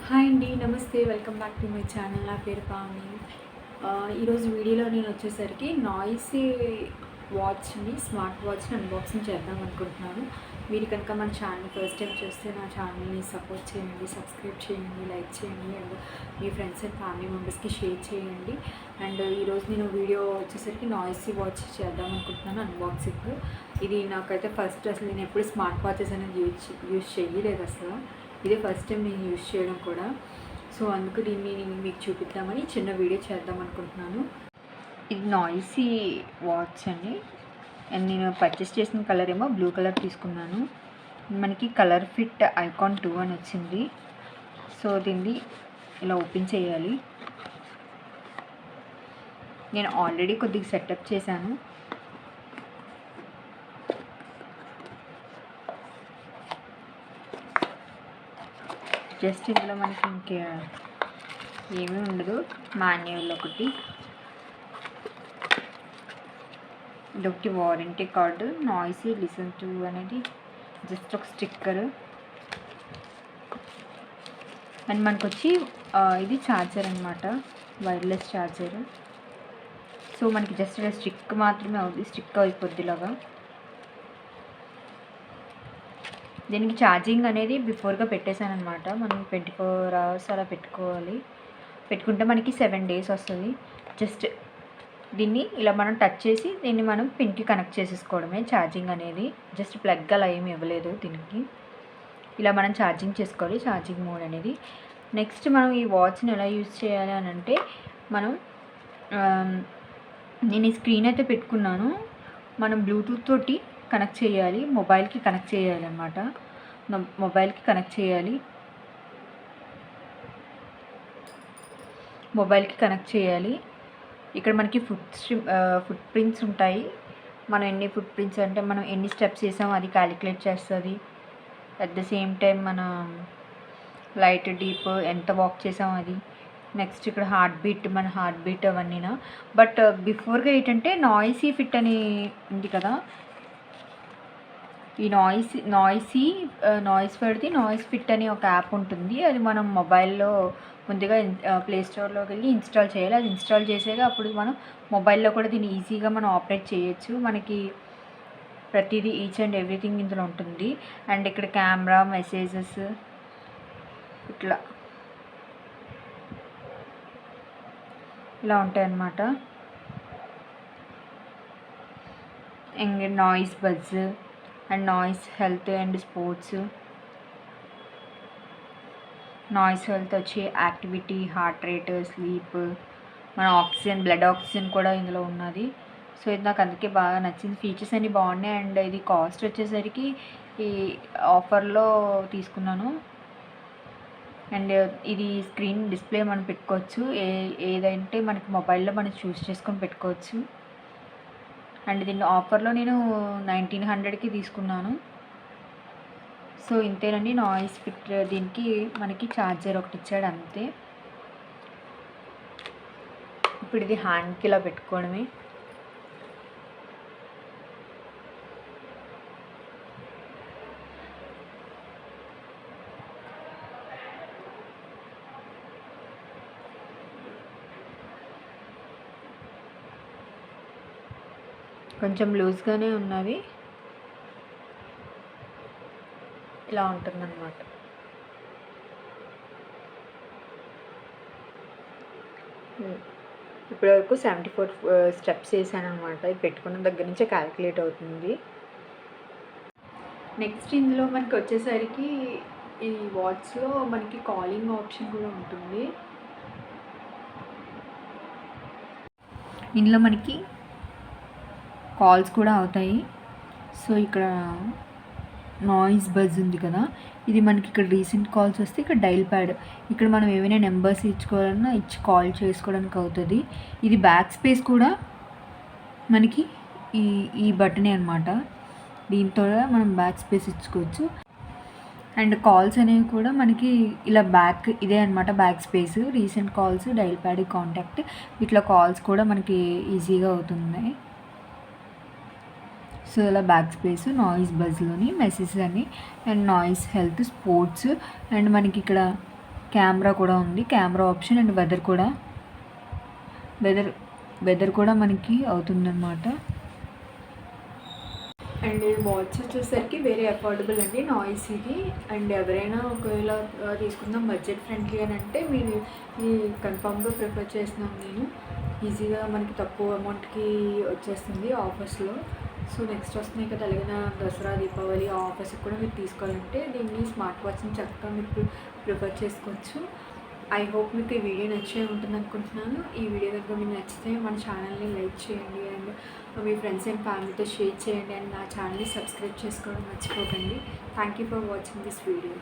Hi అండి, నమస్తే. Welcome back to my channel. నా పేరు పావని. ఈరోజు వీడియోలో నేను వచ్చేసరికి నాయిసీ వాచ్ని, స్మార్ట్ వాచ్ని అన్బాక్సింగ్ చేద్దాం అనుకుంటున్నాను. మీరు కనుక మన ఛానల్ ఫస్ట్ టైం చూస్తే నా ఛానల్ని సపోర్ట్ చేయండి, సబ్స్క్రైబ్ చేయండి, లైక్ చేయండి and me friends and family మెంబర్స్కి షేర్ చేయండి. అండ్ ఈరోజు నేను వీడియో వచ్చేసరికి నాయిసీ వాచ్ చేద్దాం అనుకుంటున్నాను, అన్బాక్సింగ్. ఇది నాకైతే ఫస్ట్ అసలు నేను ఎప్పుడు స్మార్ట్ వాచెస్ అనేది యూజ్ చేయలేదు అసలు. ఇదే ఫస్ట్ టైం నేను యూజ్ చేయడం కూడా. సో అందుకు దీన్ని నేను మీకు చూపిద్దామని చిన్న వీడియో చేద్దాం అనుకుంటున్నాను. ఇది నాయిసీ వాచ్ అండి. అండ్ నేను పర్చేస్ చేసిన కలర్ ఏమో బ్లూ కలర్ తీసుకున్నాను. మనకి కలర్ ఫిట్ ఐకాన్ 2 అని వచ్చింది. సో దీన్ని ఇలా ఓపెన్ చేయాలి. నేను ఆల్రెడీ కొద్దిగా సెటప్ చేశాను. జస్ట్ ఇందులో మనకి ఇంకా ఏమీ ఉండదు. మాన్యువల్ ఒకటి, ఇదొకటి warranty card, noisy listen to అనేది జస్ట్ ఒక స్టిక్కర్. అండ్ మనకు వచ్చి ఇది ఛార్జర్ అనమాట, వైర్లెస్ ఛార్జర్. సో మనకి జస్ట్ ఇలా స్టిక్ మాత్రమే అవుతుంది, స్టిక్ అయిపోద్ది ఇలాగా. దీనికి ఛార్జింగ్ అనేది బిఫోర్గా పెట్టేశాను అనమాట. మనం 24 అవర్స్ అలా పెట్టుకుంటే మనకి 7 days వస్తుంది. జస్ట్ దీన్ని ఇలా మనం టచ్ చేసి దీన్ని మనం పిన్కి కనెక్ట్ చేసేసుకోవడమే. ఛార్జింగ్ అనేది జస్ట్ ప్లగ్ అలా ఏమి ఇవ్వలేదు దీనికి. ఇలా మనం ఛార్జింగ్ చేసుకోవాలి, ఛార్జింగ్ మోడ్ అనేది. నెక్స్ట్ మనం ఈ వాచ్ని ఎలా యూజ్ చేయాలి అని అంటే, నేను ఈ స్క్రీన్ అయితే పెట్టుకున్నాను. మనం బ్లూటూత్ తోటి కనెక్ట్ చేయాలి, మొబైల్కి కనెక్ట్ చేయాలి అన్నమాట. మొబైల్కి కనెక్ట్ చేయాలి. ఇక్కడ మనకి ఫుట్ ప్రింట్స్ ఉంటాయి. మనం ఎన్ని ఫుట్ ప్రింట్స్ అంటే మనం ఎన్ని స్టెప్స్ చేసామో అది క్యాలిక్యులేట్ చేస్తుంది. అట్ ద సేమ్ టైం మనం లైట్ డీప్ ఎంత వాక్ చేసామో అది. నెక్స్ట్ ఇక్కడ మన హార్ట్ బీట్ అవన్నీనా. బట్ బిఫోర్గా ఏంటంటే నాయిసీ ఫిట్ అని ఉంది కదా, ఈ నాయిస్ ఫిట్ అని ఒక యాప్ ఉంటుంది. అది మనం మొబైల్లో ముందుగా ప్లే స్టోర్లోకి వెళ్ళి ఇన్స్టాల్ చేయాలి. అది ఇన్స్టాల్ చేసేది అప్పుడు మనం మొబైల్లో కూడా దీన్ని ఈజీగా మనం ఆపరేట్ చేయొచ్చు. మనకి ప్రతిదీ ఈచ్ అండ్ ఎవ్రీథింగ్ ఇందులో ఉంటుంది. అండ్ ఇక్కడ కెమెరా, మెసేజెస్ ఇలా ఉంటాయి అన్నమాట. And noise buzz and noise health and sports. Noise health వచ్చి యాక్టివిటీ, హార్ట్ రేట్, స్లీప్, మన ఆక్సిజన్, బ్లడ్ ఆక్సిజన్ కూడా ఇందులో ఉన్నది. సో ఇది నాకు అందుకే బాగా నచ్చింది. ఫీచర్స్ అన్నీ బాగున్నాయి. అండ్ ఇది కాస్ట్ వచ్చేసరికి ఈ ఆఫర్లో తీసుకున్నాను. అండ్ ఇది స్క్రీన్ డిస్ప్లే మనం పెట్టుకోవచ్చు, ఏదంటే మనకి మొబైల్లో మనం చూస్ చేసుకొని పెట్టుకోవచ్చు. అండ్ దీన్ని ఆఫర్లో నేను 1900కి తీసుకున్నాను. సో ఇంతేనండి నాయిస్ ఫిట్. దీనికి మనకి ఛార్జర్ ఒకటి ఇచ్చాడు అంతే. ఇప్పుడు ఇది హ్యాండ్కి ఇలా పెట్టుకోవడమే. కొంచెం లూజ్గానే ఉన్నది, ఇలా ఉంటుందన్నమాట. ఇప్పటివరకు 74 స్టెప్స్ వేసాను అనమాట. ఇది పెట్టుకున్న దగ్గర నుంచే క్యాలిక్యులేట్ అవుతుంది. నెక్స్ట్ ఇందులో మనకి వచ్చేసరికి ఈ వాచ్లో మనకి కాలింగ్ ఆప్షన్ కూడా ఉంటుంది. ఇందులో మనకి కాల్స్ కూడా అవుతాయి. సో ఇక్కడ నాయిస్ బజ్ ఉంది కదా, ఇది మనకి ఇక్కడ రీసెంట్ కాల్స్ వస్తే ఇక్కడ డైల్ ప్యాడ్, ఇక్కడ మనం ఏమైనా నెంబర్స్ ఇచ్చుకోవాలన్నా ఇచ్చి కాల్ చేసుకోవడానికి అవుతుంది. ఇది బ్యాక్ స్పేస్ కూడా మనకి ఈ బటనే అనమాట. దీంతో మనం బ్యాక్ స్పేస్ ఇచ్చుకోవచ్చు. అండ్ కాల్స్ అనేవి కూడా మనకి ఇలా ఇదే అనమాట back space. Recent calls, dial pad, contact, ఇట్లా కాల్స్ కూడా మనకి ఈజీగా అవుతున్నాయి. సో ఇలా బ్యాక్ స్పేస్, నాయిస్ బజ్లోని మెసేజెస్ అని, and noise health, sports, and మనకి ఇక్కడ కెమెరా కూడా ఉంది, కెమెరా ఆప్షన్ అండ్ వెదర్ కూడా మనకి అవుతుందన్నమాట. అండ్ వాచ్ వచ్చేసరికి వెరీ అఫోర్డబుల్ అండి, నాయిస్ ఇది. అండ్ ఎవరైనా ఒకవేళ తీసుకుందాం బడ్జెట్ ఫ్రెండ్లీ అని అంటే మీరు ఇది కన్ఫామ్గా ప్రిఫర్ చేస్తున్నాం నేను. ఈజీగా మనకి తక్కువ అమౌంట్కి వచ్చేస్తుంది ఆఫర్స్లో. సో నెక్స్ట్ వస్తున్నాయి కదా, అలాగే దసరా దీపావళి ఆఫర్స్కి కూడా మీరు తీసుకోవాలంటే దీన్ని స్మార్ట్ వాచ్ని చక్కగా మీకు ప్రిఫర్ చేసుకోవచ్చు. ఐ హోప్ మీకు ఈ వీడియో నచ్చే ఉంటుంది అనుకుంటున్నాను. ఈ వీడియో కనుక మీకు నచ్చితే మన ఛానల్ని లైక్ చేయండి అండ్ మీ ఫ్రెండ్స్ అండ్ ఫ్యామిలీతో షేర్ చేయండి అండ్ నా ఛానల్ని సబ్స్క్రైబ్ చేసుకోవడం మర్చిపోకండి. Thank you for watching this video.